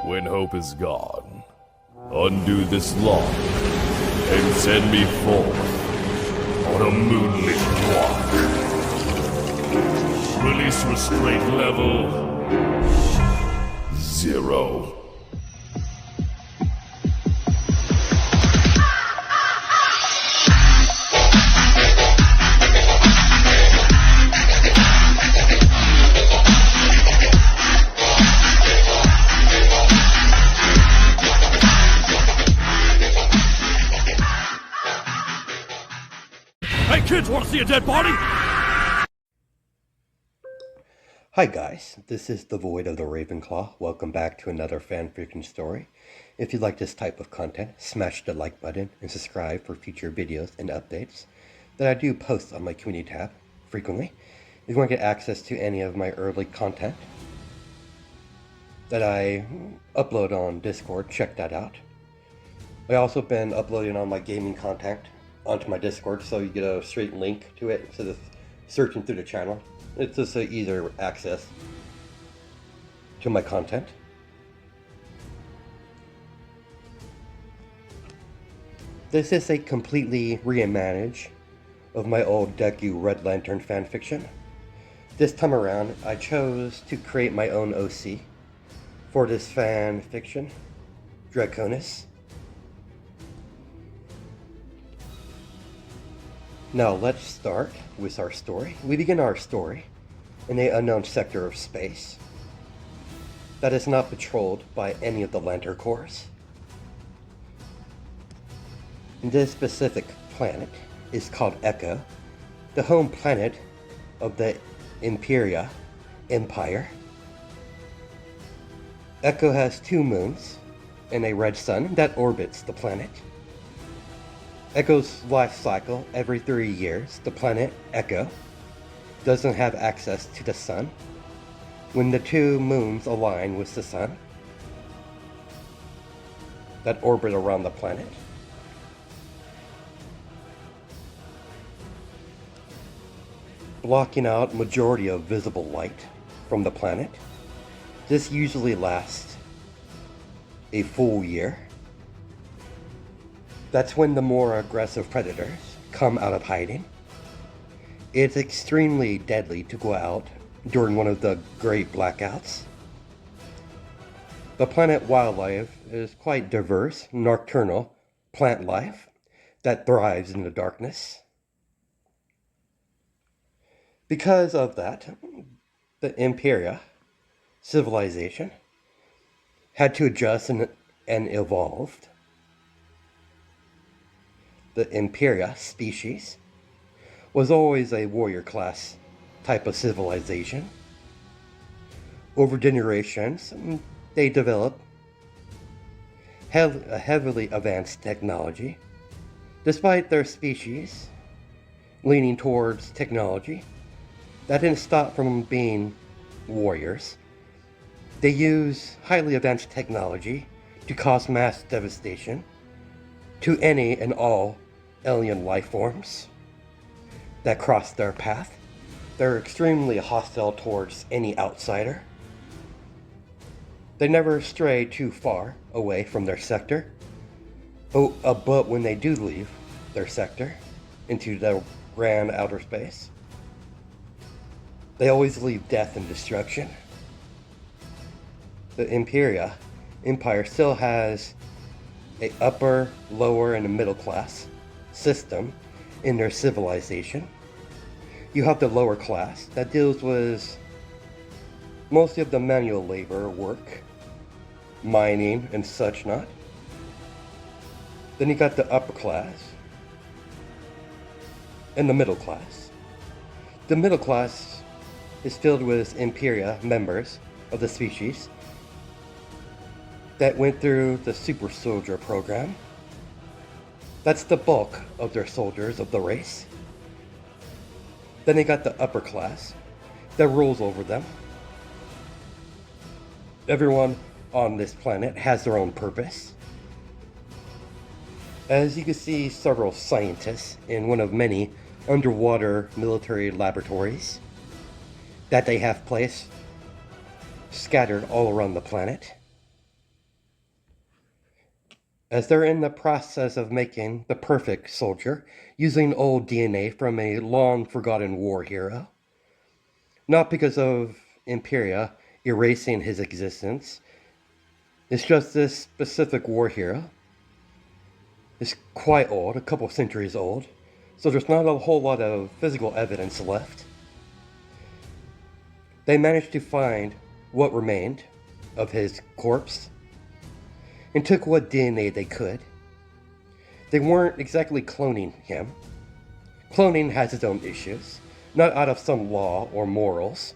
When hope is gone, undo this lock and send me forth on a moonlit walk. Release restraint level 0. Hey kids, wanna see a dead body? Hi guys, this is the Void of the Ravenclaw. Welcome back to another fanfiction story. If you like this type of content, smash the like button and subscribe for future videos and updates that I do post on my community tab frequently. If you want to get access to any of my early content that I upload on Discord, check that out. I also been uploading all my gaming content onto my Discord, so you get a straight link to it instead of searching through the channel. It's just an easier access to my content. This is a completely reimagined of my old Deku Red Lantern fanfiction. This time around, I chose to create my own OC for this fanfiction, Draconis. Now let's start with our story. We begin our story in an unknown sector of space that is not patrolled by any of the Lantern Corps. This specific planet is called Echo, the home planet of the Imperia Empire. Echo has 2 moons and a red sun that orbits the planet. Echo's life cycle, every 3 years, the planet Echo doesn't have access to the sun. When the 2 moons align with the sun that orbit around the planet, blocking out majority of visible light from the planet, this usually lasts a full year. That's when the more aggressive predators come out of hiding. It's extremely deadly to go out during one of the great blackouts. The planet wildlife is quite diverse, nocturnal plant life that thrives in the darkness. Because of that, the Imperia civilization had to adjust and evolved. The Imperia species was always a warrior class type of civilization. Over generations, they developed a heavily advanced technology. Despite their species leaning towards technology, that didn't stop from being warriors. They use highly advanced technology to cause mass devastation to any and all alien life forms that cross their path. They're extremely hostile towards any outsider. They never stray too far away from their sector, but when they do leave their sector into the grand outer space, they always leave death and destruction. The Empire still has a upper, lower, and a middle class system in their civilization. You have the lower class that deals with mostly of the manual labor work, mining and such not. Then you got the upper class and the middle class. The middle class is filled with Imperia members of the species that went through the Super Soldier program. That's the bulk of their soldiers of the race. Then they got the upper class that rules over them. Everyone on this planet has their own purpose. As you can see, several scientists in one of many underwater military laboratories that they have placed scattered all around the planet. as they're in the process of making the perfect soldier using old DNA from a long forgotten war hero. Not because of Imperia erasing his existence, it's just this specific war hero is quite old, a couple centuries old, so there's not a whole lot of physical evidence left. They managed to find what remained of his corpse and took what DNA they could. They weren't exactly cloning him. Cloning has its own issues, not out of some law or morals.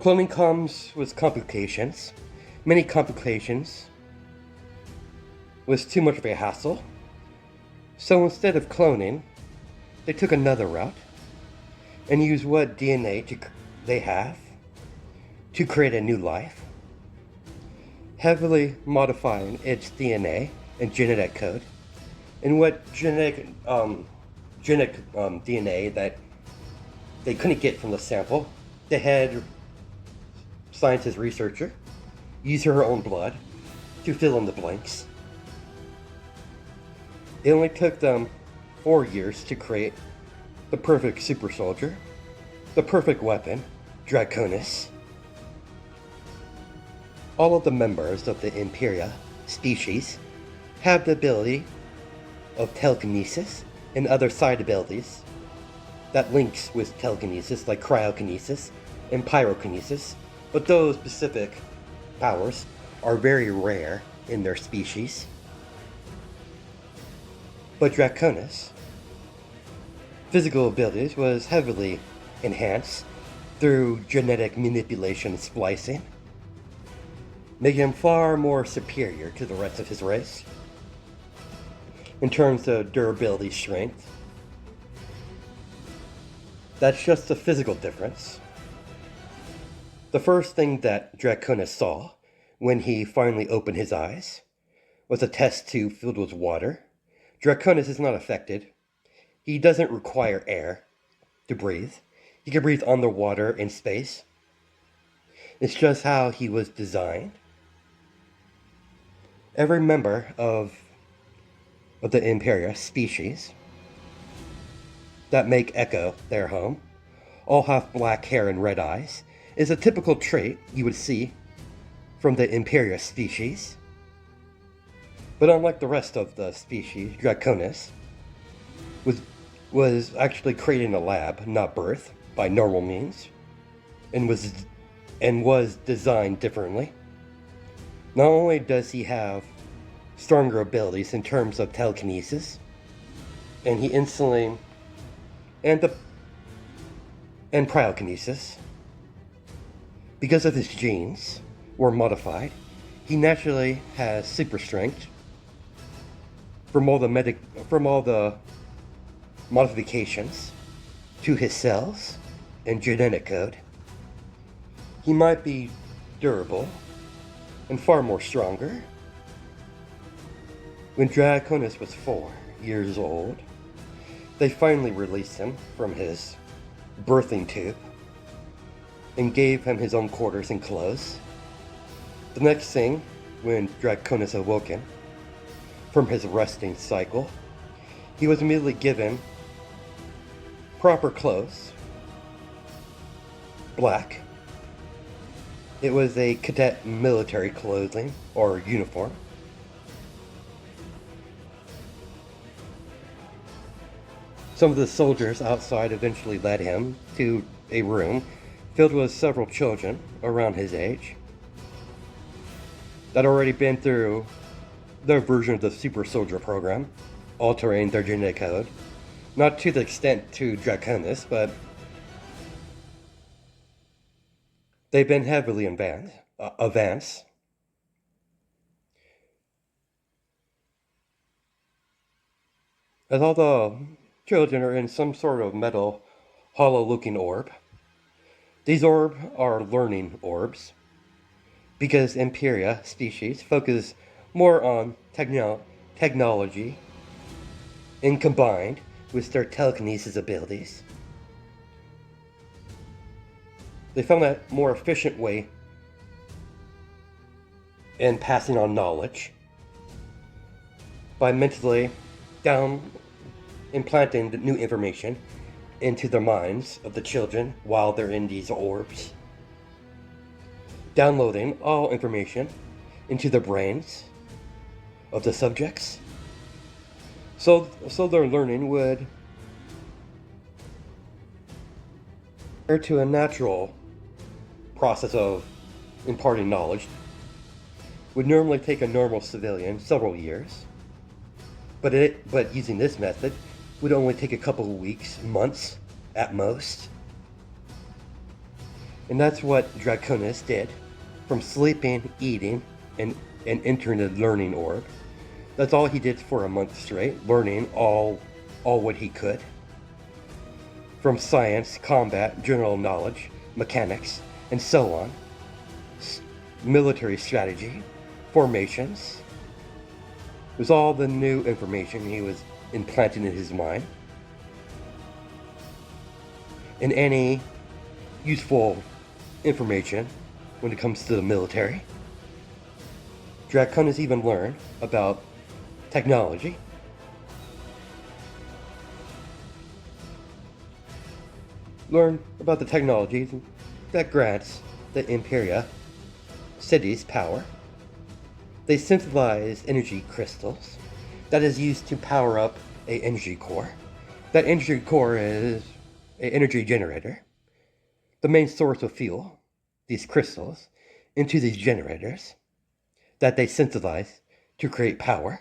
Cloning comes with complications, many complications, was too much of a hassle. So instead of cloning, they took another route and used what DNA they have to create a new life, heavily modifying its DNA and genetic code, and what genetic DNA that they couldn't get from the sample. The head scientist researcher used her own blood to fill in the blanks. It only took them 4 years to create the perfect super soldier, the perfect weapon, Draconis. All of the members of the Imperia species have the ability of telekinesis and other side abilities that links with telekinesis, like cryokinesis and pyrokinesis, but those specific powers are very rare in their species. But Draconis' physical abilities was heavily enhanced through genetic manipulation and splicing, making him far more superior to the rest of his race in terms of durability, strength. That's just the physical difference. The first thing that Draconis saw when he finally opened his eyes was a test tube filled with water. Draconis is not affected. He doesn't require air to breathe. He can breathe underwater in space. It's just how he was designed. Every member of the Imperia species that make Echo their home all have black hair and red eyes is a typical trait you would see from the Imperia species. But unlike the rest of the species, Draconis was actually created in a lab, not birth, by normal means, and was designed differently. Not only does he have stronger abilities in terms of telekinesis, and he instantly and cryokinesis, because of his genes were modified, he naturally has super strength from all the modifications to his cells and genetic code. He might be durable and far more stronger. When Draconis was 4 years old, they finally released him from his birthing tube and gave him his own quarters and clothes. The next thing, when Draconis awoken from his resting cycle, he was immediately given proper clothes, black. It was a cadet military clothing or uniform. Some of the soldiers outside eventually led him to a room filled with several children around his age that already been through their version of the super soldier program, altering their genetic code. Not to the extent to Draconis, but they've been heavily advanced. As all the children are in some sort of metal, hollow-looking orb. These orbs are learning orbs, because Imperia species focus more on technology and combined with their telekinesis abilities. They found that more efficient way in passing on knowledge. by mentally down implanting the new information into the minds of the children while they're in these orbs, downloading all information into the brains of the subjects, so their learning would adhere to a natural process of imparting knowledge. Would normally take a normal civilian several years, but using this method would only take a couple of weeks, months at most. And that's what Draconis did, from sleeping, eating, and entering the learning orb. That's all he did for a month straight, learning all what he could. From science, combat, general knowledge, mechanics, and so on. Military strategy, formations. It was all the new information he was implanting in his mind. And any useful information when it comes to the military. Draconis even learned about technology. Learn about the technology that grants the Imperia cities power. They synthesize energy crystals that is used to power up an energy core. That energy core is an energy generator. The main source of fuel, these crystals, into these generators that they synthesize to create power.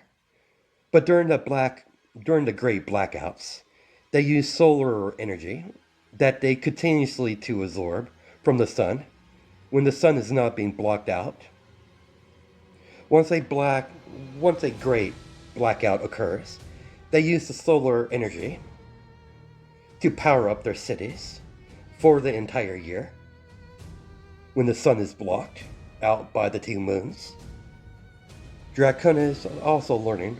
But during the great blackouts, they use solar energy that they continuously to absorb from the sun when the sun is not being blocked out. Once a great blackout occurs, they use the solar energy to power up their cities for the entire year when the sun is blocked out by the two moons. Draconis is also learning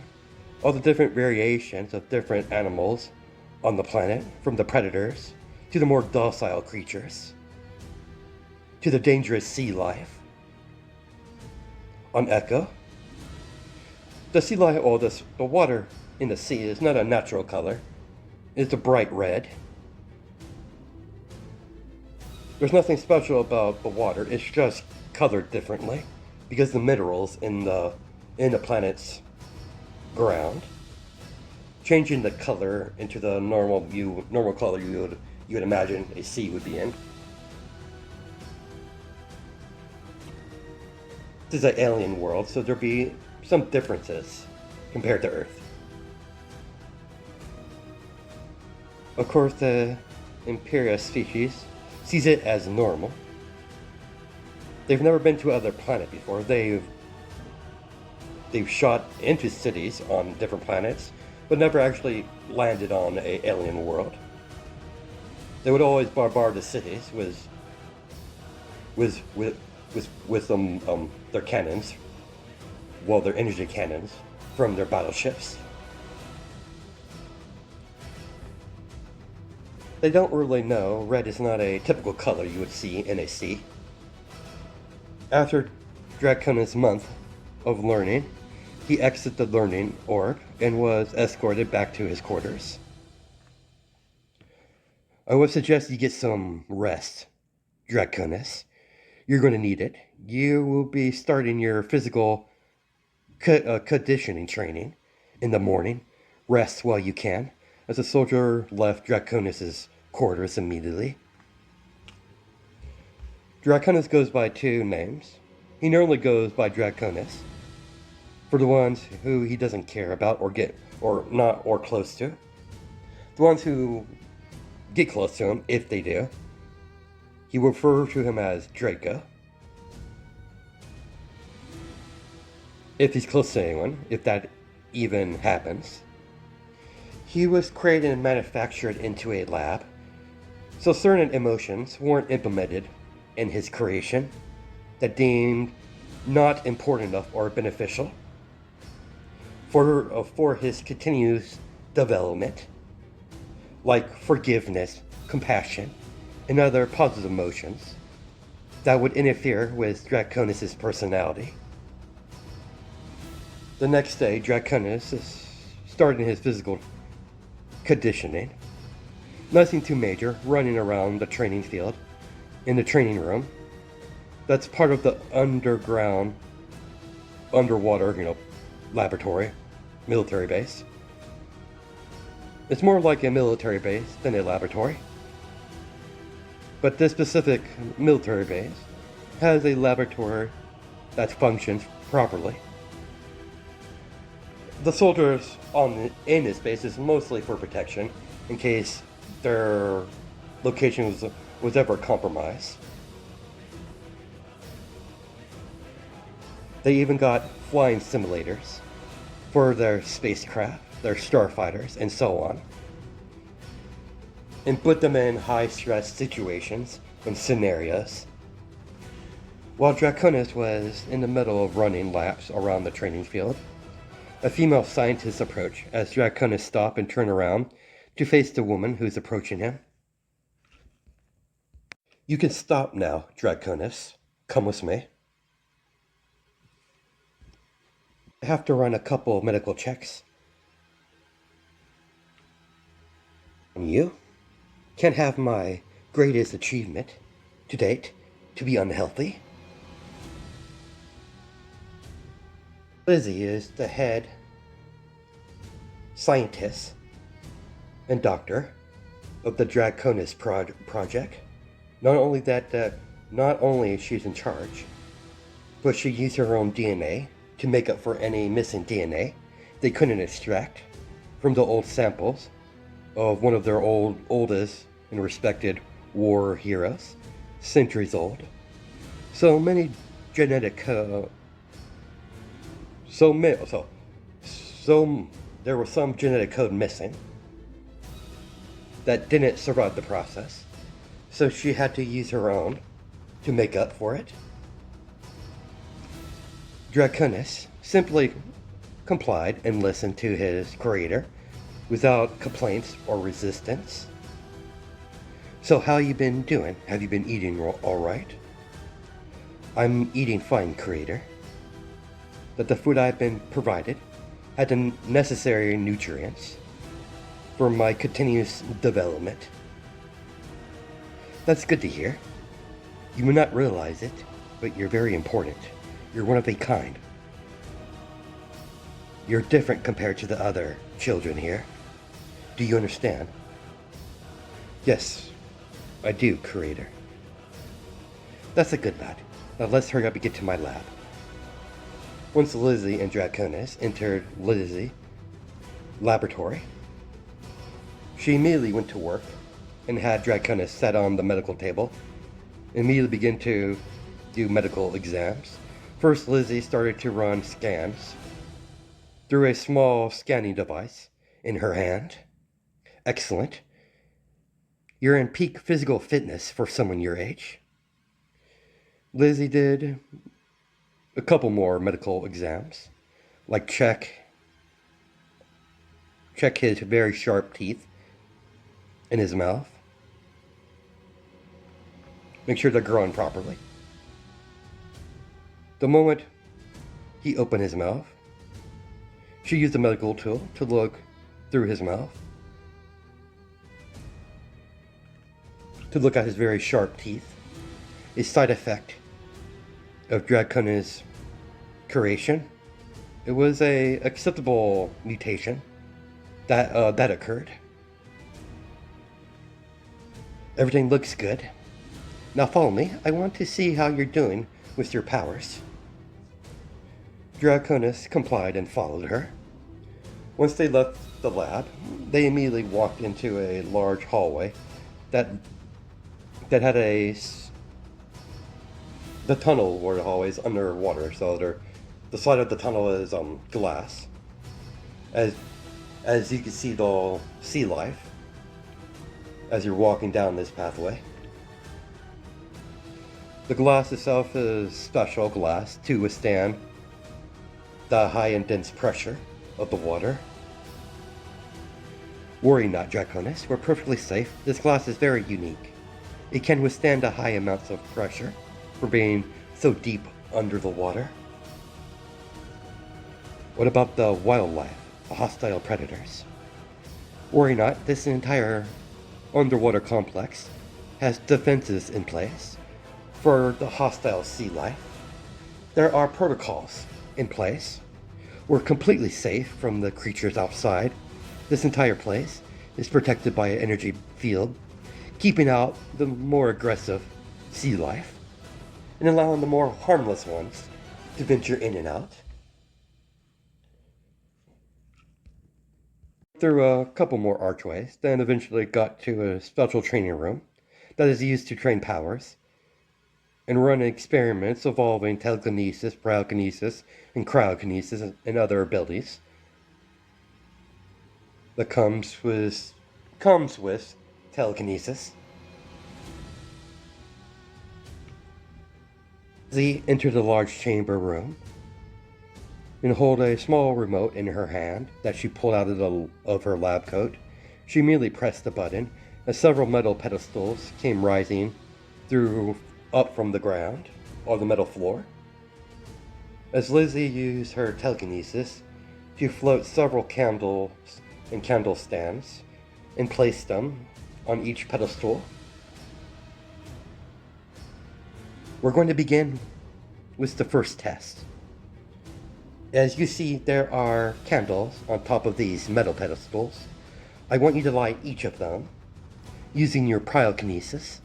all the different variations of different animals on the planet, from the predators to the more docile creatures to the dangerous sea life. On Echo, the sea life, or the water in the sea is not a natural color. It's a bright red. There's nothing special about the water. It's just colored differently because the minerals in the planet's ground, changing the color into the normal color you would imagine a sea would be in. This is an alien world, so there'll be some differences compared to Earth. Of course, the Imperia species sees it as normal. They've never been to other planet before. They've shot into cities on different planets, but never actually landed on an alien world. They would always bombard the cities with their cannons, their energy cannons from their battleships. They don't really know red is not a typical color you would see in a sea. After Draconis' month of learning, he exited the learning orb and was escorted back to his quarters. I would suggest you get some rest, Draconis. You're going to need it. You will be starting your physical conditioning training in the morning. Rest while you can. As the soldier left Draconis' quarters immediately. Draconis goes by two names. He normally goes by Draconis for the ones who he doesn't care about or close to. The ones who get close to him, if they do, he will refer to him as Draco. If he's close to anyone, if that even happens. He was created and manufactured into a lab, so certain emotions weren't implemented in his creation that deemed not important enough or beneficial for his continuous development, like forgiveness, compassion, and other positive emotions that would interfere with Draconis' personality. The next day, Draconis is starting his physical conditioning. Nothing too major, running around the training field, in the training room. That's part of the underwater, laboratory, military base. It's more like a military base than a laboratory. But this specific military base has a laboratory that functions properly. The soldiers in this base is mostly for protection, in case their location was ever compromised. They even got flying simulators for their spacecraft, their starfighters, and so on, and put them in high-stress situations and scenarios. While Draconis was in the middle of running laps around the training field, a female scientist approached as Draconis stopped and turned around to face the woman who's approaching him. "You can stop now, Draconis. Come with me. I have to run a couple of medical checks. And you can't have my greatest achievement to date to be unhealthy." Lizzie is the head scientist and doctor of the Draconis project. Not only is she in charge, but she used her own DNA to make up for any missing DNA they couldn't extract from the old samples of one of their oldest and respected war heroes, centuries old. There was some genetic code missing that didn't survive the process, so she had to use her own to make up for it. Draconis simply complied and listened to his creator without complaints or resistance. "So how you been doing? Have you been eating all right?" "I'm eating fine, creator. That the food I've been provided had the necessary nutrients for my continuous development." "That's good to hear. You may not realize it, but you're very important. You're one of a kind. You're different compared to the other children here. Do you understand?" "Yes, I do, creator." "That's a good lad. Now let's hurry up and get to my lab." Once Lizzie and Draconis entered Lizzie's laboratory, she immediately went to work and had Draconis sat on the medical table and immediately began to do medical exams. First, Lizzie started to run scans through a small scanning device in her hand. "Excellent. You're in peak physical fitness for someone your age." Lizzie did a couple more medical exams, like check his very sharp teeth in his mouth. Make sure they're growing properly. The moment he opened his mouth, she used a medical tool to look through his mouth, to look at his very sharp teeth, a side effect of Draconis' creation. It was a acceptable mutation that occurred. "Everything looks good. Now follow me. I want to see how you're doing with your powers." Draconis complied and followed her. Once they left the lab, they immediately walked into a large hallway that had the tunnel where the hallway is underwater, so the side of the tunnel is glass. As you can see the sea life as you're walking down this pathway. The glass itself is special glass to withstand the high and dense pressure of the water. "Worry not, Draconis. We're perfectly safe. This glass is very unique. It can withstand the high amounts of pressure for being so deep under the water." What about the wildlife, the hostile predators? Worry not, this entire underwater complex has defenses in place for the hostile sea life. There are protocols in place. We're completely safe from the creatures outside. This entire place is protected by an energy field, keeping out the more aggressive sea life and allowing the more harmless ones to venture in and out. Through a couple more archways, then eventually got to a special training room that is used to train powers and run experiments involving telekinesis, pyrokinesis, and cryokinesis and other abilities that comes with telekinesis. Z entered the large chamber room and hold a small remote in her hand that she pulled out of her lab coat. She immediately pressed the button, and several metal pedestals came rising up from the ground, or the metal floor. As Lizzie used her telekinesis to float several candles and candle stands and placed them on each pedestal. We're going to begin with the first test. As you see, there are candles on top of these metal pedestals. I want you to light each of them using your pyrokinesis.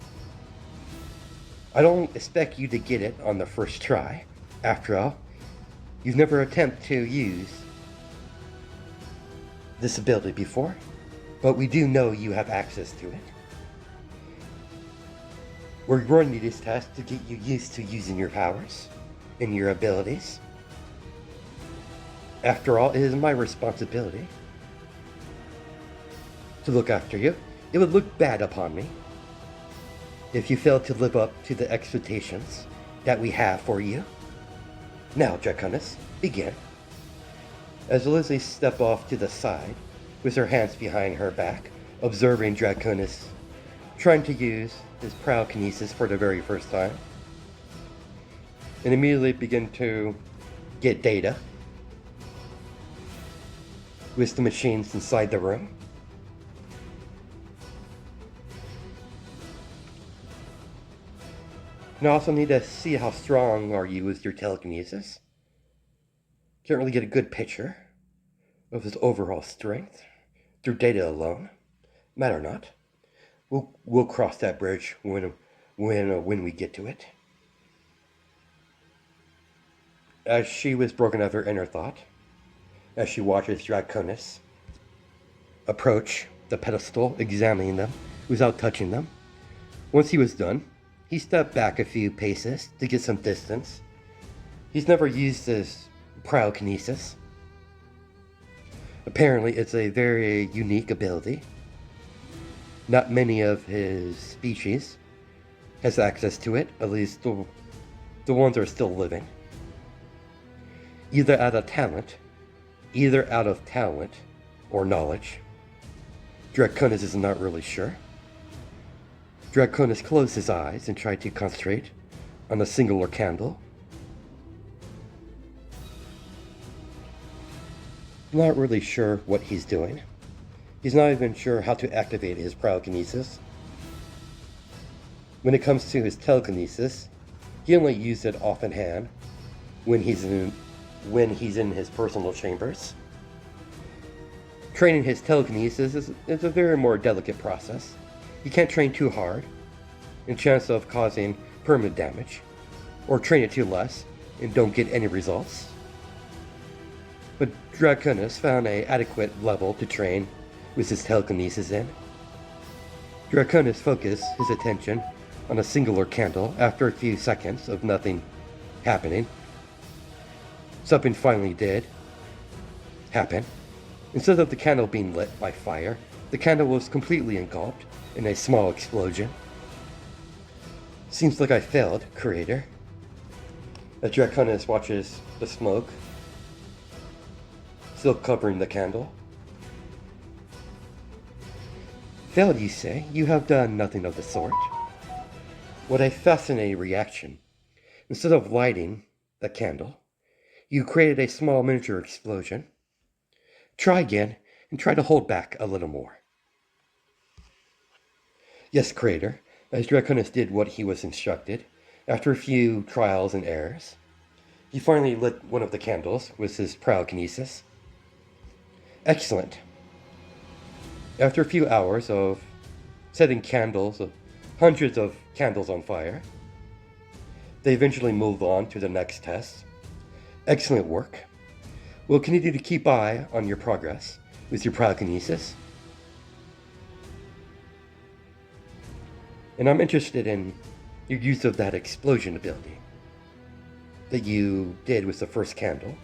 I don't expect you to get it on the first try. After all, you've never attempted to use this ability before, but we do know you have access to it. We're running this test to get you used to using your powers and your abilities. After all, it is my responsibility to look after you. It would look bad upon me if you failed to live up to the expectations that we have for you. Now, Draconis, begin. As Lizzie stepped off to the side, with her hands behind her back, observing Draconis trying to use his pyrokinesis for the very first time, and immediately begin to get data with the machines inside the room. And I also need to see how strong are you with your telekinesis. Can't really get a good picture of his overall strength through data alone. Matter not. We'll cross that bridge when we get to it. As she was broken of her inner thought, as she watches Draconis approach the pedestal, examining them without touching them. Once he was done, he stepped back a few paces to get some distance. He's never used his pyrokinesis. Apparently, it's a very unique ability. Not many of his species has access to it, at least the ones that are still living. Either out of talent or knowledge. Draconis is not really sure. Draconis closed his eyes and tried to concentrate on a singular candle. Not really sure what he's doing. He's not even sure how to activate his pyrokinesis. When it comes to his telekinesis, he only uses it off in hand when he's in his personal chambers. Training his telekinesis is a very more delicate process. You can't train too hard, and chance of causing permanent damage, or train it too less and don't get any results. But Draconis found an adequate level to train with his telekinesis in. Draconis focused his attention on a singular candle. After a few seconds of nothing happening, something finally did happen. Instead of the candle being lit by fire, the candle was completely engulfed in a small explosion. Seems like I failed, creator. As Draconis watches the smoke still covering the candle. Failed, you say? You have done nothing of the sort. What a fascinating reaction. Instead of lighting the candle, You created a small miniature explosion. Try again and try to hold back a little more. Yes, Creator, as Draconis did what he was instructed, after a few trials and errors, he finally lit one of the candles with his pyrokinesis. Excellent. After a few hours of setting hundreds of candles on fire, they eventually moved on to the next test. Excellent work. We'll continue to keep eye on your progress with your pyrokinesis. And I'm interested in your use of that explosion ability that you did with the first candle.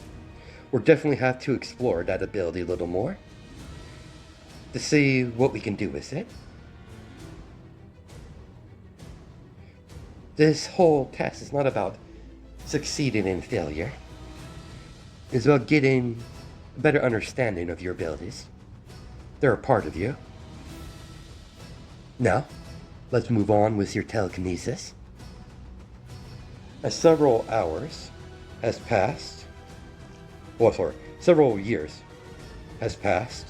We'll definitely have to explore that ability a little more to see what we can do with it. This whole test is not about succeeding in failure. It's about getting a better understanding of your abilities. They're a part of you. Now, let's move on with your telekinesis. As several hours has passed, several years has passed,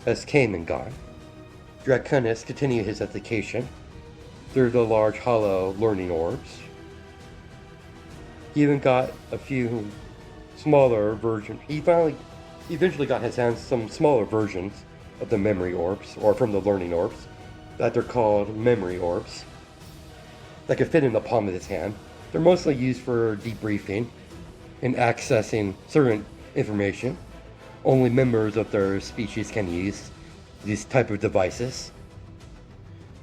has came and gone, Draconis continued his education through the large hollow learning orbs. He even got a few smaller versions. He eventually got his hands some smaller versions of the memory orbs, or from the learning orbs, that they're called memory orbs, that could fit in the palm of his hand. They're mostly used for debriefing and accessing certain information. Only members of their species can use these type of devices.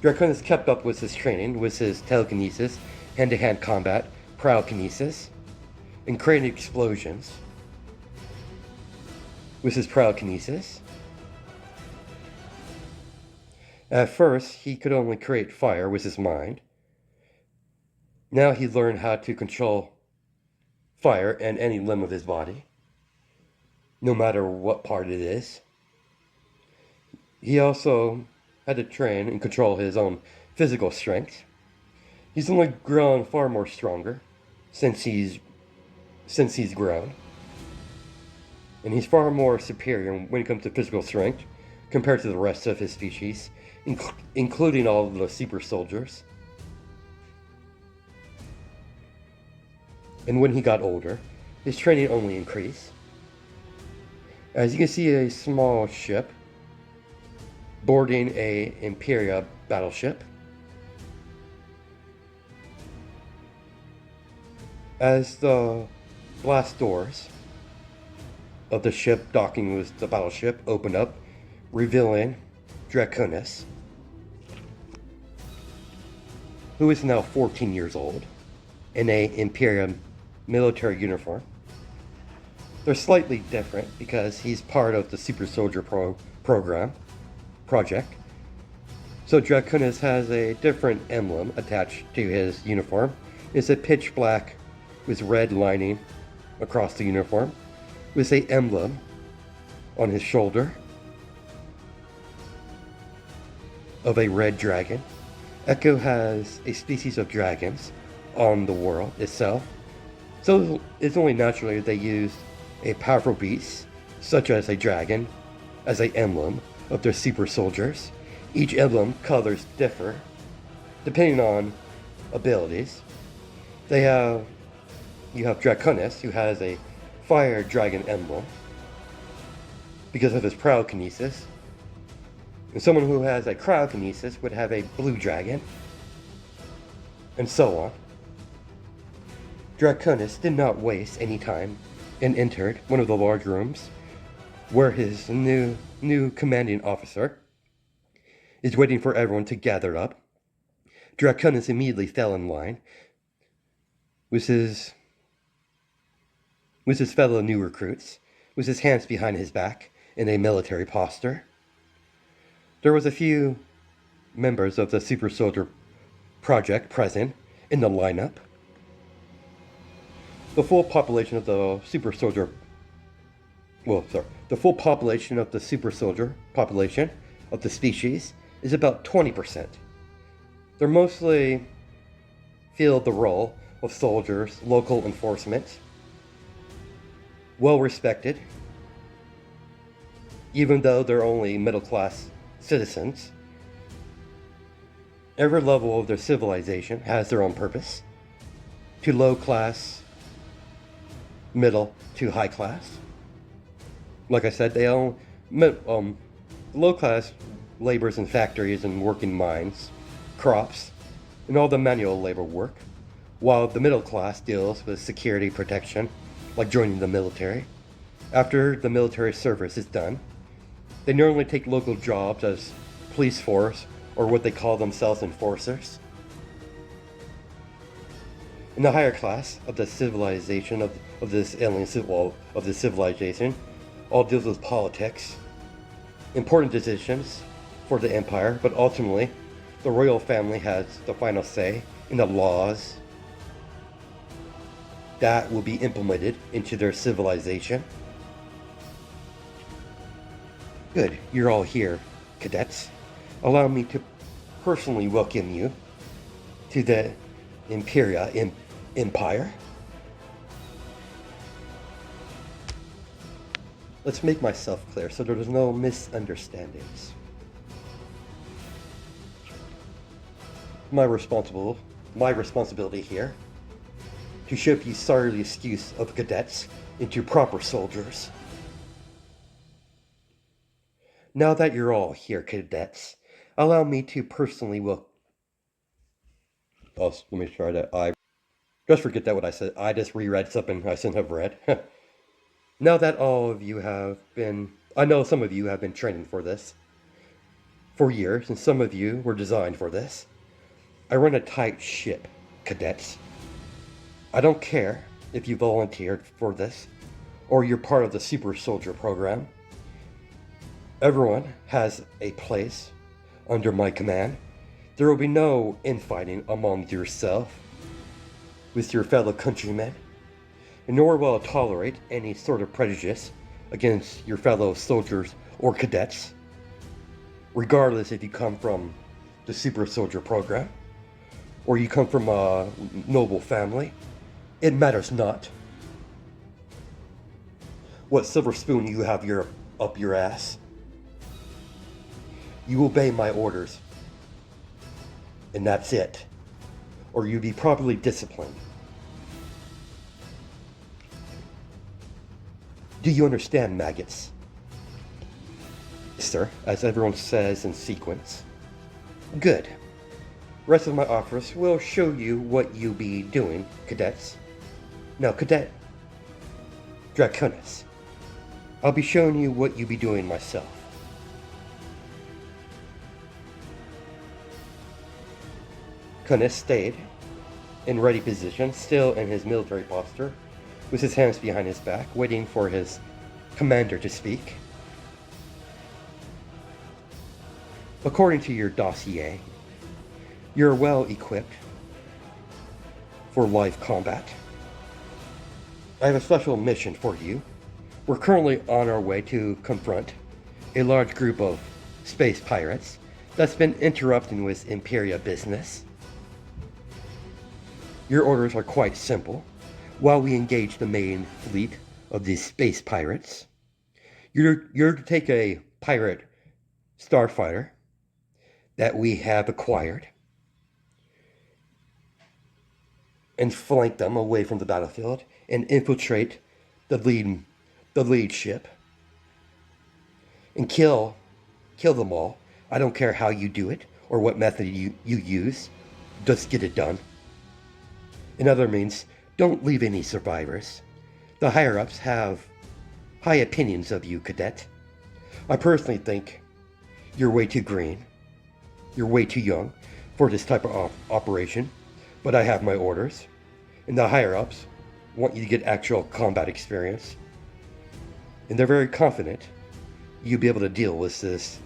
Draconis kept up with his training, with his telekinesis, hand-to-hand combat, pyrokinesis, and creating explosions with his pyrokinesis. At first, he could only create fire with his mind. Now he learned how to control fire in any limb of his body, no matter what part it is. He also had to train and control his own physical strength. He's only grown far more stronger since he's grown. And he's far more superior when it comes to physical strength compared to the rest of his species, including all of the super soldiers. And when he got older, his training only increased. As you can see, a small ship boarding a Imperia battleship. As the glass doors of the ship docking with the battleship open up, revealing Draconis, who is now 14 years old, in a Imperium military uniform. They're slightly different because he's part of the Super Soldier project. So Draconis has a different emblem attached to his uniform. It's a pitch black with red lining across the uniform, with an emblem on his shoulder of a red dragon. Echo has a species of dragons on the world itself, so it's only naturally they used a powerful beast, such as a dragon, as an emblem of their super soldiers. Each emblem colors differ depending on abilities. You have Draconis, who has a fire dragon emblem because of his pyrokinesis. And someone who has a cryokinesis would have a blue dragon, and so on. Draconis did not waste any time and entered one of the large rooms where his new commanding officer is waiting for everyone to gather up. Draconis immediately fell in line with his fellow new recruits, with his hands behind his back in a military posture. There was a few members of the Super Soldier project present in the lineup. The full population of the Super Soldier population of the species is about 20%. They're mostly filled the role of soldiers, local enforcement, well respected, even though they're only middle-class citizens. Every level of their civilization has their own purpose, to low class, middle to high class. Like I said, they own low class labors in factories and working mines, crops, and all the manual labor work, while the middle class deals with security protection, like joining the military. After the military service is done, they normally take local jobs as police force or what they call themselves enforcers. In the higher class of the civilization of this alien of the civilization, all deals with politics, important decisions for the empire, but ultimately the royal family has the final say in the laws that will be implemented into their civilization. Good, you're all here, cadets. Allow me to personally welcome you to the Empire. Let's make myself clear so there's no misunderstandings. My responsibility here to shape you sorry excuse of cadets into proper soldiers. Now that you're all here, cadets, allow me to personally let me try that. Just forget that what I said. I just reread something I shouldn't have read. Now that all of you I know some of you have been training for this for years, and some of you were designed for this. I run a tight ship, cadets. I don't care if you volunteered for this, or you're part of the Super Soldier program. Everyone has a place under my command. There will be no infighting among yourself with your fellow countrymen, nor will I tolerate any sort of prejudice against your fellow soldiers or cadets, regardless if you come from the Super Soldier program or you come from a noble family. It matters not what silver spoon you have up your ass. You obey my orders, and that's it, or you be properly disciplined. Do you understand, maggots? Yes, sir, as everyone says in sequence. Good. Rest of my officers will show you what you be doing, cadets. Now, Cadet Draconis, I'll be showing you what you be doing myself. Cunis stayed in ready position, still in his military posture, with his hands behind his back, waiting for his commander to speak. According to your dossier, you're well equipped for live combat. I have a special mission for you. We're currently on our way to confront a large group of space pirates that's been interrupting with Imperia business. Your orders are quite simple. While we engage the main fleet of these space pirates, you're to take a pirate starfighter that we have acquired and flank them away from the battlefield and infiltrate the lead ship and kill them all. I don't care how you do it or what method you use. Just get it done. In other means, don't leave any survivors. The higher-ups have high opinions of you, Cadet. I personally think you're way too green. You're way too young for this type of operation, but I have my orders, and the higher-ups want you to get actual combat experience. And they're very confident you'll be able to deal with this,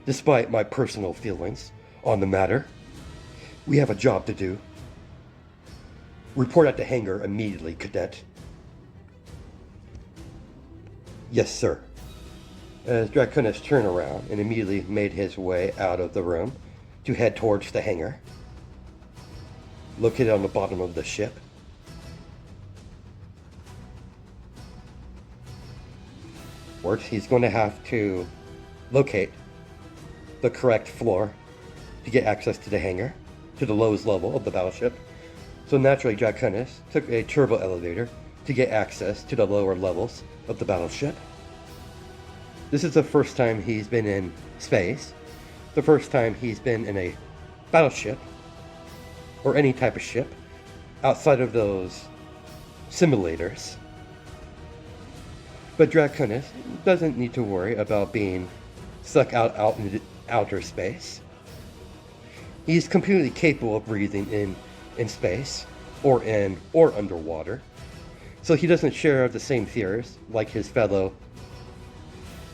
despite my personal feelings on the matter. We have a job to do. Report at the hangar immediately, Cadet. Yes, sir. As Draconis turned around and immediately made his way out of the room to head towards the hangar, located on the bottom of the ship, works, he's going to have to locate the correct floor to get access to the hangar, to the lowest level of the battleship. So naturally, Jack Kunnis took a turbo elevator to get access to the lower levels of the battleship. This is the first time he's been in space, the first time he's been in a battleship, or any type of ship, outside of those simulators. But Draconis doesn't need to worry about being stuck out in outer space. He's completely capable of breathing in space, or underwater. So he doesn't share the same fears like his fellow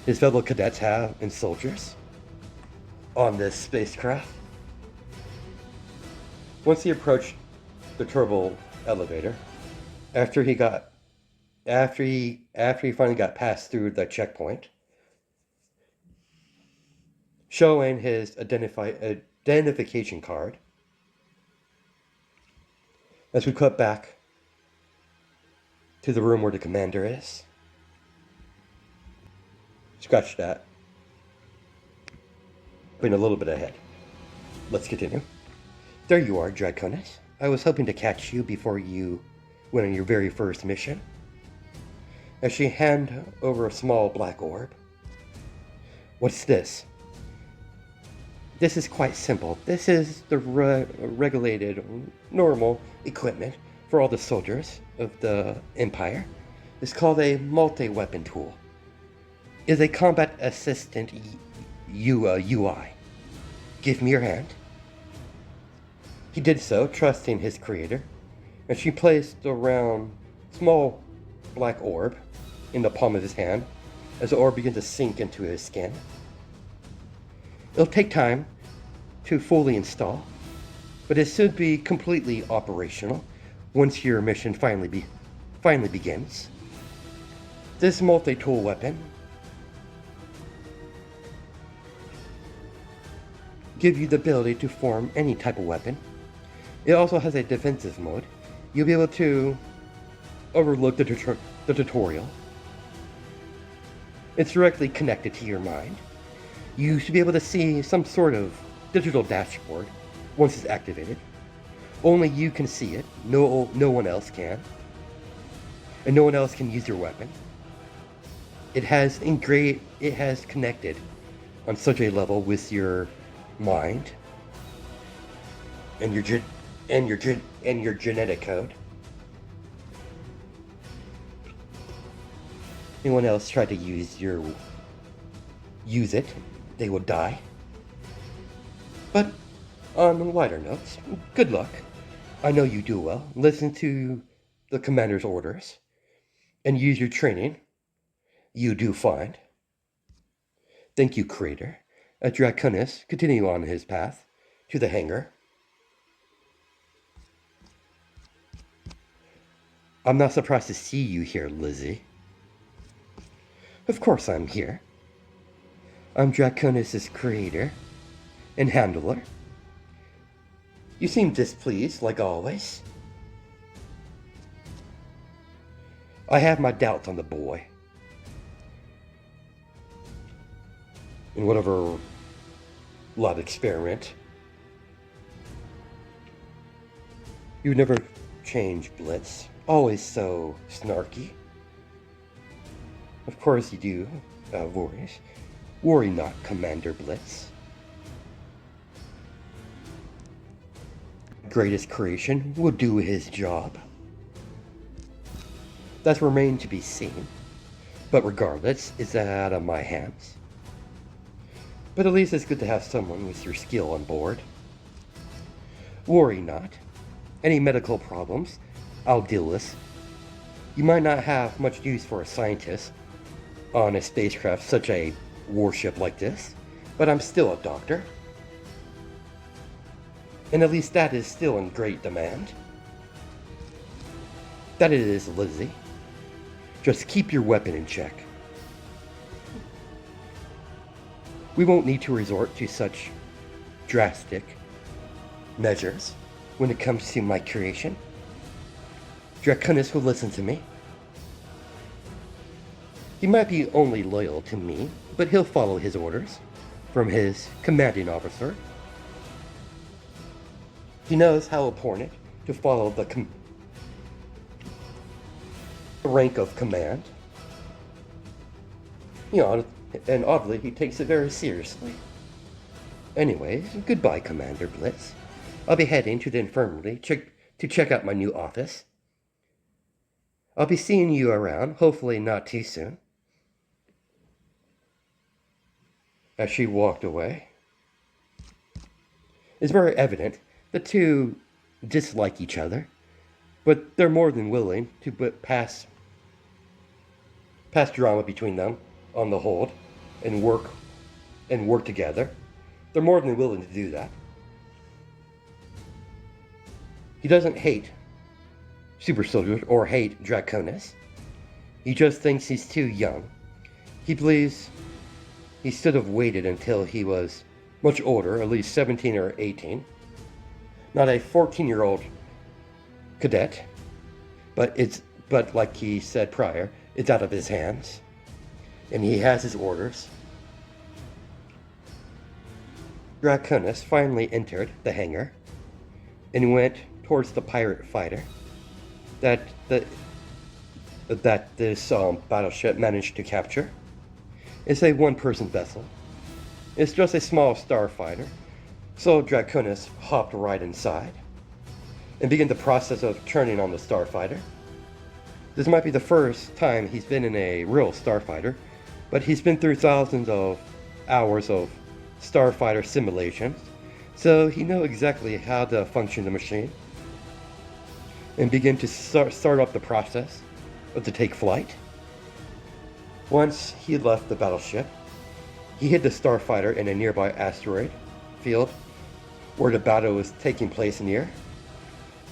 cadets have and soldiers on this spacecraft. Once he approached the turbo elevator, after he finally got passed through the checkpoint, showing his identification card, as we cut back to the room where the commander is. Scratch that. Been a little bit ahead. Let's continue. There you are, Draconis. I was hoping to catch you before you went on your very first mission. As she handed over a small black orb. What's this? This is quite simple. This is the regulated, normal equipment for all the soldiers of the Empire. It's called a multi-weapon tool. It's a combat assistant UI. Give me your hand. He did so, trusting his creator, and she placed a round, small black orb in the palm of his hand as the orb began to sink into his skin. It'll take time to fully install, but it should be completely operational once your mission finally begins. This multi-tool weapon gives you the ability to form any type of weapon. It also has a defensive mode. You'll be able to overlook the tutorial. It's directly connected to your mind. You should be able to see some sort of digital dashboard once it's activated. Only you can see it. No one else can. And no one else can use your weapon. It has connected on such a level with your mind and your genetic code. Anyone else try to use it, they will die. But on lighter notes, good luck. I know you do well. Listen to the commander's orders and use your training. You do fine. Thank you, Creator. Draconis continue on his path to the hangar. I'm not surprised to see you here, Lizzie. Of course I'm here. I'm Draconis' creator and handler. You seem displeased, like always. I have my doubts on the boy. In whatever lab experiment. You never change, Blitz. Always so snarky. Of course you do, Voorhees. Worry not, Commander Blitz. Greatest creation will do his job. That remains to be seen. But regardless, it's out of my hands. But at least it's good to have someone with your skill on board. Worry not. Any medical problems, I'll deal with. You might not have much use for a scientist on a spacecraft such a warship like this, but I'm still a doctor. And at least that is still in great demand. That it is, Lizzie. Just keep your weapon in check. We won't need to resort to such drastic measures when it comes to my creation. Draconis will listen to me. He might be only loyal to me, but he'll follow his orders from his commanding officer. He knows how important to follow the rank of command. And oddly, he takes it very seriously. Anyways, goodbye, Commander Blitz. I'll be heading to the infirmary to check out my new office. I'll be seeing you around, hopefully not too soon. As she walked away, it's very evident the two dislike each other, but they're more than willing to put past drama between them on the hold and work together. They're more than willing to do that. He doesn't hate super soldiers or hate Draconis. He just thinks he's too young. He believes he should have waited until he was much older, at least 17 or 18. Not a 14-year-old cadet, but like he said prior, it's out of his hands, and he has his orders. Draconis finally entered the hangar and went towards the pirate fighter that this battleship managed to capture. It's a one-person vessel. It's just a small starfighter, so Draconis hopped right inside and began the process of turning on the starfighter. This might be the first time he's been in a real starfighter, but he's been through thousands of hours of starfighter simulations, so he knows exactly how to function the machine and begin to start up the process to take flight. Once he left the battleship, he hid the starfighter in a nearby asteroid field where the battle was taking place near.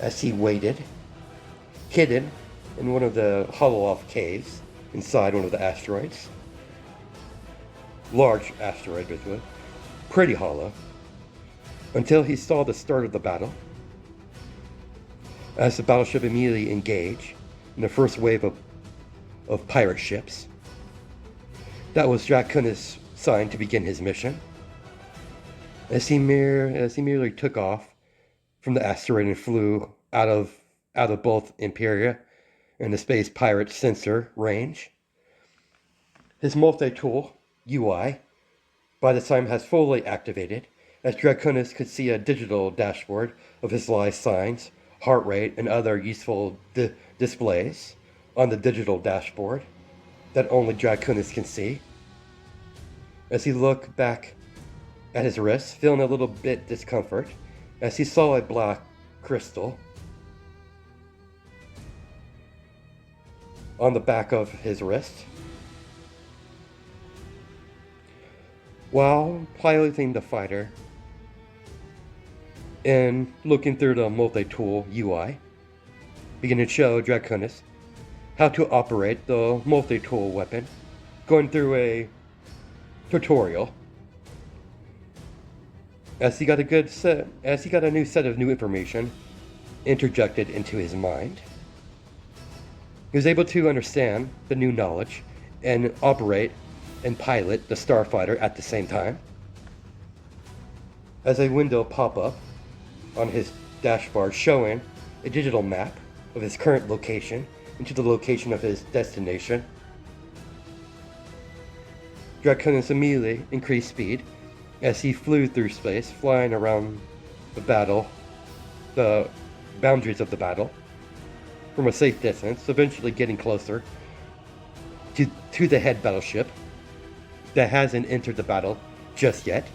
As he waited, hidden in one of the hollow-off caves inside one of the asteroids. Large asteroid, basically. Pretty hollow. Until he saw the start of the battle. As the battleship immediately engaged in the first wave of pirate ships. That was Draconis' sign to begin his mission. As he merely took off from the asteroid and flew out of both Imperia and the space pirate sensor range. His multi-tool UI by the time has fully activated, as Draconis could see a digital dashboard of his life signs, heart rate, and other useful displays on the digital dashboard that only Draconis can see. As he looked back at his wrist, feeling a little bit discomfort, as he saw a black crystal on the back of his wrist. While piloting the fighter and looking through the multi-tool UI, began to show Draconis how to operate the multi-tool weapon, going through a tutorial. As he got a new set of new information interjected into his mind, he was able to understand the new knowledge and operate and pilot the starfighter at the same time. As a window pop up on his dashboard showing a digital map of his current location into the location of his destination, Draconis immediately increased speed as he flew through space, flying around the boundaries of the battle, from a safe distance, eventually getting closer to the head battleship that hasn't entered the battle just yet.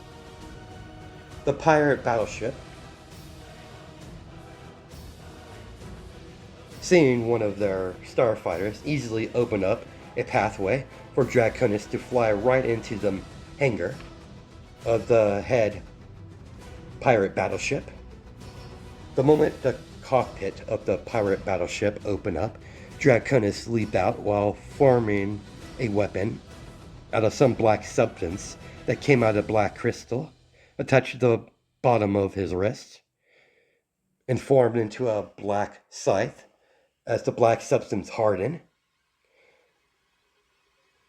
The pirate battleship, seeing one of their starfighters easily open up a pathway for Draconis to fly right into the hangar of the head pirate battleship. The moment the cockpit of the pirate battleship opened up, Draconis leaped out while forming a weapon out of some black substance that came out of black crystal, attached to the bottom of his wrist, and formed into a black scythe as the black substance hardened.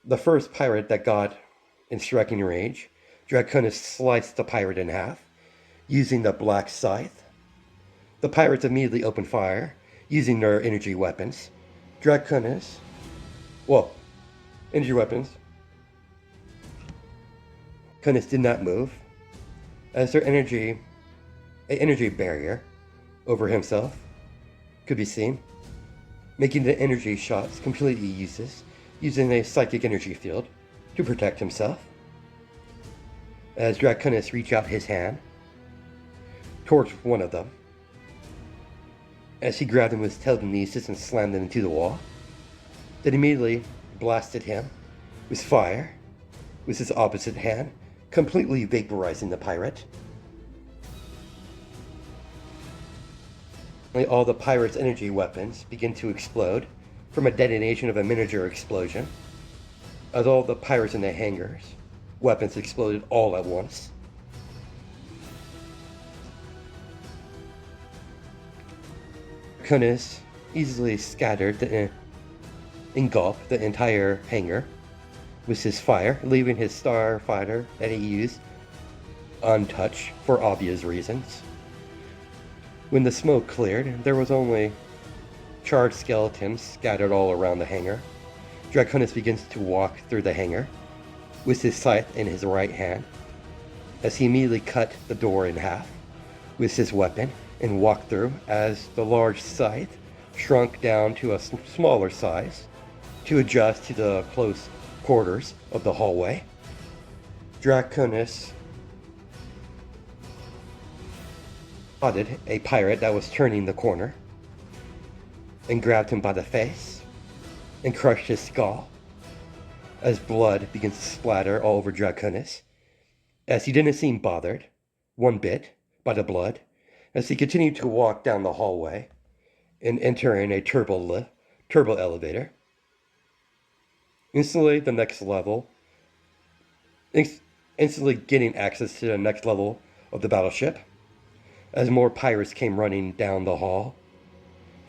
The first pirate that got in striking range, Draconis sliced the pirate in half, using the black scythe. The pirates immediately opened fire, using their energy weapons. Draconis, well, energy weapons. Draconis did not move, as their energy barrier over himself could be seen, making the energy shots completely useless, using a psychic energy field to protect himself. As Draconis reached out his hand towards one of them, as he grabbed him with telekinesis and slammed him into the wall, then immediately blasted him with fire with his opposite hand, completely vaporizing the pirate. All the pirates' energy weapons begin to explode from a detonation of a miniature explosion, as all the pirates in the hangars' weapons exploded all at once. Draconis easily scattered engulfed the entire hangar with his fire, leaving his starfighter that he used untouched for obvious reasons. When the smoke cleared, there was only charred skeletons scattered all around the hangar. Draconis begins to walk through the hangar with his scythe in his right hand, as he immediately cut the door in half with his weapon and walked through, as the large scythe shrunk down to a smaller size to adjust to the close quarters of the hallway. Draconis spotted a pirate that was turning the corner and grabbed him by the face and crushed his skull, as blood begins to splatter all over Draconis, as he didn't seem bothered one bit by the blood, as he continued to walk down the hallway and entering a turbo elevator. Instantly getting access to the next level of the battleship, as more pirates came running down the hall.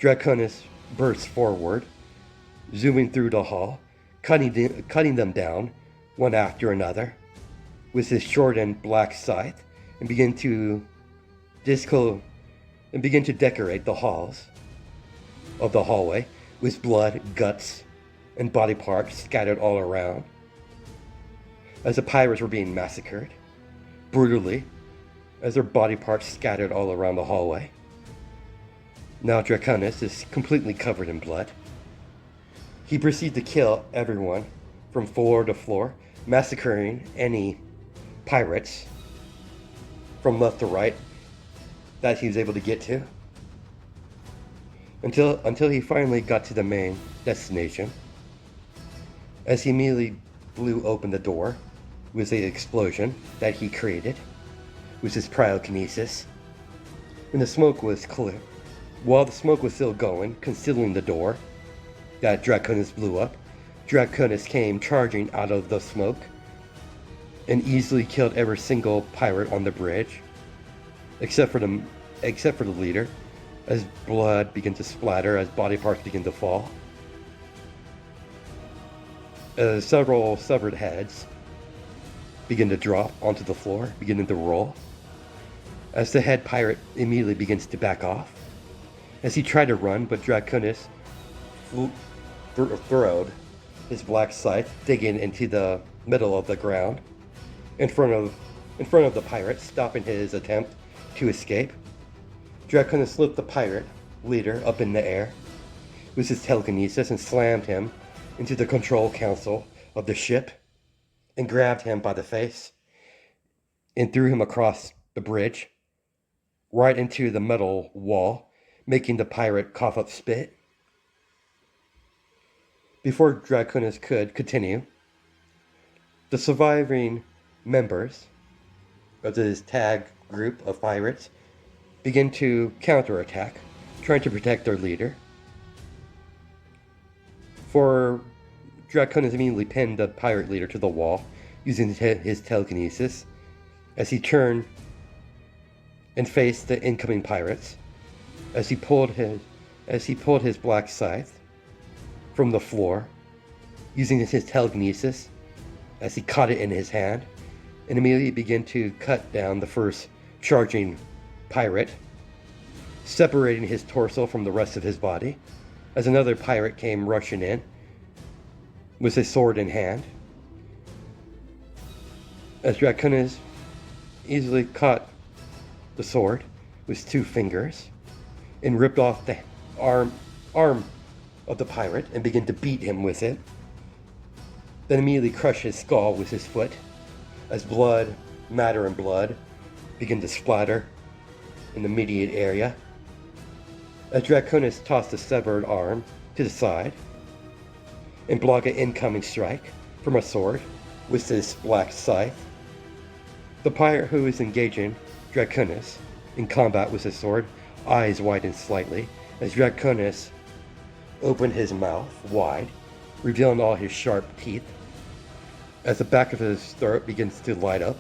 Draconis burst forward, zooming through the hall, cutting them down one after another with his shortened black scythe, and begin to decorate the halls of the hallway with blood, guts, and body parts scattered all around, as the pirates were being massacred brutally, as their body parts scattered all around the hallway. Now Draconis is completely covered in blood. He proceeds to kill everyone from floor to floor, massacring any pirates from left to right that he was able to get to, until he finally got to the main destination, as he immediately blew open the door with the explosion that he created with his cryokinesis. When the smoke was clear, while the smoke was still going, concealing the door that Draconis blew up, Draconis came charging out of the smoke and easily killed every single pirate on the bridge, except for the leader, as blood began to splatter, as body parts began to fall. Several severed heads begin to drop onto the floor, beginning to roll, as the head pirate immediately begins to back off, as he tried to run, but Draconis throwed his black scythe, digging into the middle of the ground in front of the pirate, stopping his attempt to escape. Draconis lifted the pirate leader up in the air with his telekinesis and slammed him into the control console of the ship, and grabbed him by the face and threw him across the bridge right into the metal wall, making the pirate cough up spit. Before Draconis could continue, the surviving members of this tag group of pirates begin to counterattack, trying to protect their leader. For Draconis immediately pinned the pirate leader to the wall using his telekinesis, as he turned and faced the incoming pirates, as he pulled his black scythe from the floor using his telekinesis as he caught it in his hand, and immediately began to cut down the first charging pirate, separating his torso from the rest of his body, as another pirate came rushing in with his sword in hand. As Dracunis easily caught the sword with 2 fingers and ripped off the arm of the pirate and began to beat him with it, then immediately crushed his skull with his foot as matter and blood began to splatter in the immediate area. As Dracunis tossed the severed arm to the side and blocked an incoming strike from a sword with his black scythe, the pirate who was engaging Dracunis in combat with his sword, eyes widened slightly as Dracunis opened his mouth wide, revealing all his sharp teeth, as the back of his throat begins to light up,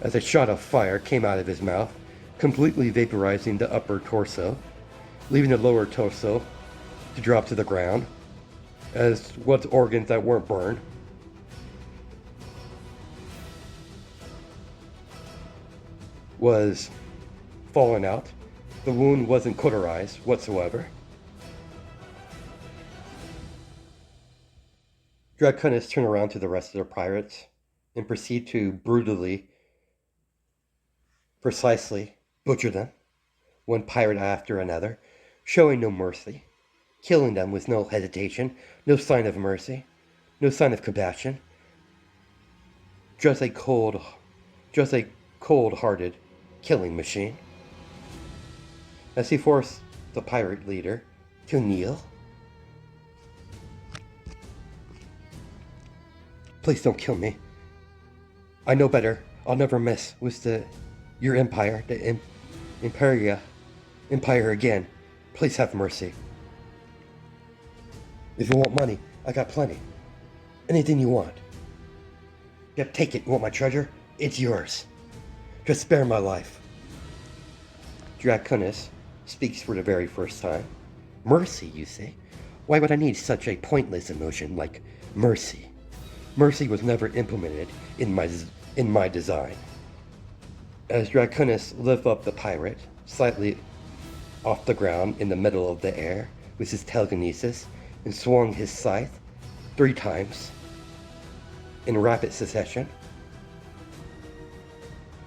as a shot of fire came out of his mouth, completely vaporizing the upper torso, leaving the lower torso to drop to the ground, as was organs that weren't burned was falling out. The wound wasn't cauterized whatsoever. Dracunis turned around to the rest of the pirates and proceeded to brutally, precisely butcher them, one pirate after another, showing no mercy, killing them with no hesitation, no sign of mercy, no sign of compassion, just a cold-hearted killing machine. As he forced the pirate leader to kneel. Please don't kill me. I know better. I'll never mess with your empire, the Empire again. Please have mercy. If you want money, I got plenty. Anything you want. Yep, take it. You want my treasure? It's yours. Just spare my life. Dracunis speaks for the very first time. Mercy, you say? Why would I need such a pointless emotion like mercy? Mercy was never implemented in my design. As Dracunis lifted up the pirate slightly off the ground in the middle of the air with his telekinesis and swung his scythe 3 times in rapid succession.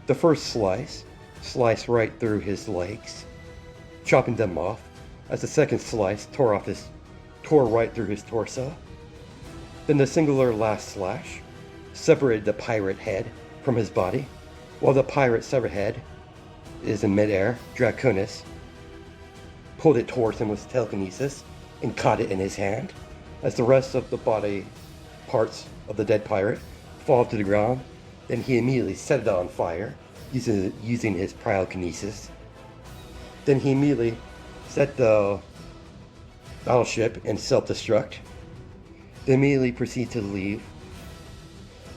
The first sliced right through his legs, chopping them off, as the second slice tore right through his torso. Then the singular last slash separated the pirate head from his body. While the pirate's severed head is in midair, Dracunis pulled it towards him with telekinesis and caught it in his hand, as the rest of the body parts of the dead pirate fall to the ground. Then he immediately set it on fire using his pyrokinesis. Then he immediately set the battleship in self-destruct. Then immediately proceeded to leave.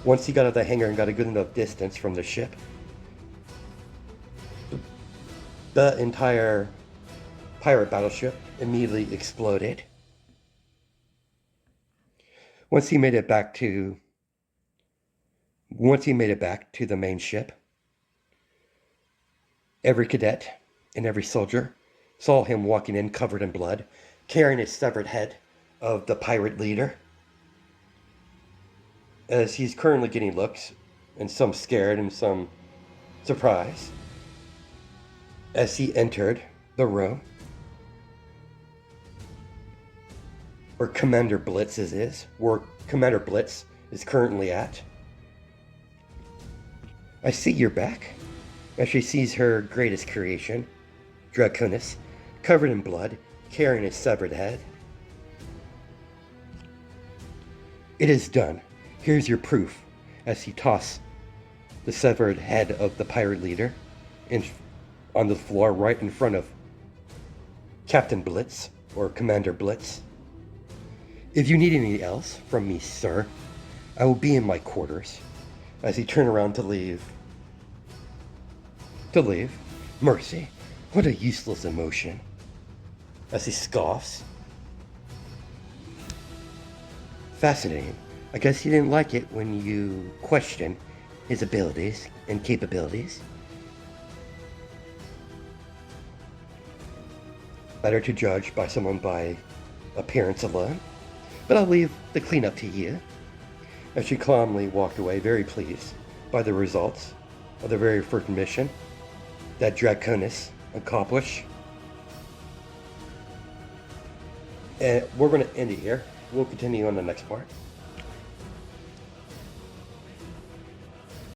Once he got out of the hangar and got a good enough distance from the ship, the entire pirate battleship immediately exploded. Once he made it back to the main ship, every cadet and every soldier saw him walking in covered in blood, carrying a severed head of the pirate leader. As he's currently getting looks, and some scared and some surprised, as he entered the room where Commander Blitz is currently at. I see you're back. As she sees her greatest creation, Dracunis, covered in blood, carrying his severed head. It is done. Here's your proof, as he tossed the severed head of the pirate leader on the floor right in front of Captain Blitz, or Commander Blitz. If you need anything else from me, sir, I will be in my quarters. As he turned around to leave. Mercy, what a useless emotion. As he scoffs. Fascinating. I guess he didn't like it when you question his abilities and capabilities. Better to judge by someone by appearance alone. But I'll leave the cleanup to you. As she calmly walked away, very pleased by the results of the very first mission that Draconis accomplished. And we're going to end it here. We'll continue on the next part.